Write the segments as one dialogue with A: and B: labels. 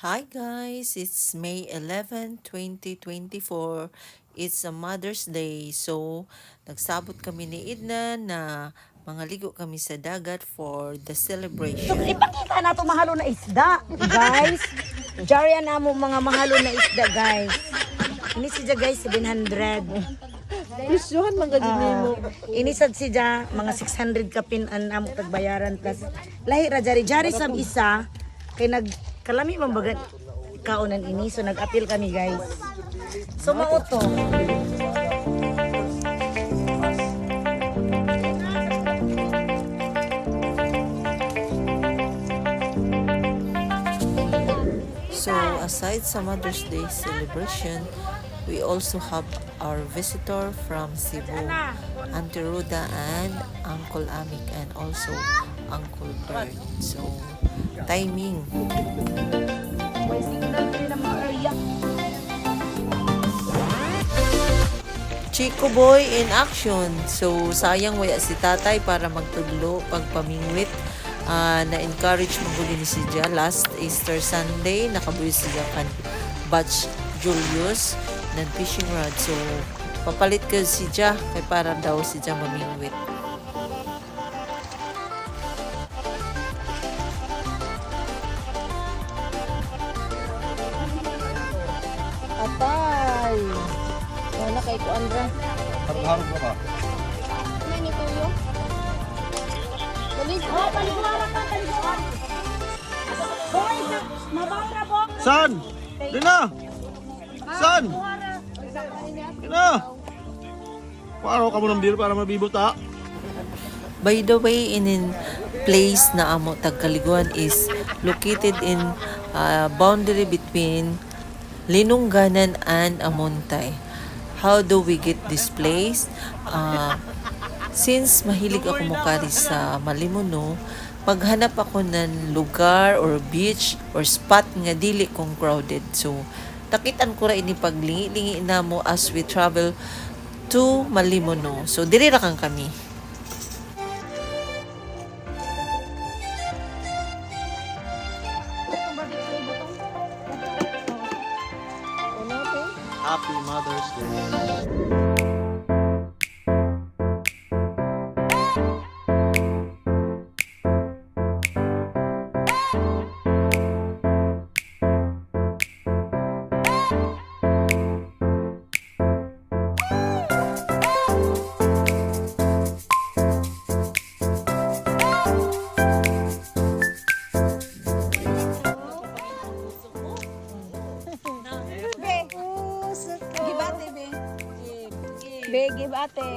A: Hi guys, it's May 11, 2024. It's a Mother's Day. So, nagsabot kami ni Edna na mangaligo kami sa dagat for the
B: So,
A: celebration.
B: ipakita na ito mahalo na isda, guys. Jarian na mo mga mahalo na isda, guys. Ini siya, guys, 700.
C: Presyohan man gadi mo.
B: Ini sad siya, mga 600 kapin ang amo tagbayaran. Plus, lahi ra jari sab isa. Kay kalami mambagan kaunan ini. So, nag-appeal kami, guys. So, mauto.
A: So, aside sa Mother's Day celebration, we also have our visitor from Cebu, Auntie Ruda and Uncle Amik and also Uncle Bert. So, timing. Chico Boy in action. So, sayang wala si tatay para magtudlo pagpamingwit. Na-encourage maguli ni siya last Easter Sunday. Nakabuhi siya kan Batch Julius ng fishing rod. So, papalit ka siya kay para daw siya mamingwit.
C: Atay. Wala kay ko Andra.
D: Harap-harap ka ba?
C: Ano ni Tuyo? Balik. Oh, paliguara ka, paliguara. Boy, mabara bo.
D: San? Dina! San? Dina! Paro ka mo ng beer para mabibuta?
A: By the way, in place na amo Tagkaliguan is located in boundary between Linungganan and Amontay. How do we get this place? Since mahilig ako mukari sa Malimuno, paghanap ako ng lugar or beach or spot nga dili kong crowded. So, takitan ko ra ini paglingi-lingi na mo as we travel to Malimuno. So, diri ra kang kami.
D: Happy Mother's Day.
C: Gibate be. Be gibate.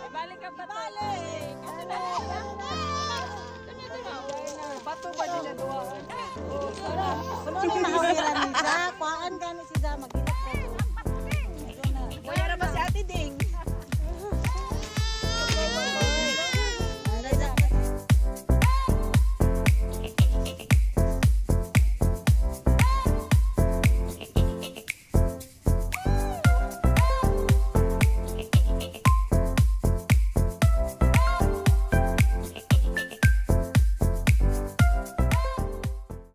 C: Balik ka pa balik. Pato ba nila duwa?
B: Sumunod na ako sa kuhaan ka ni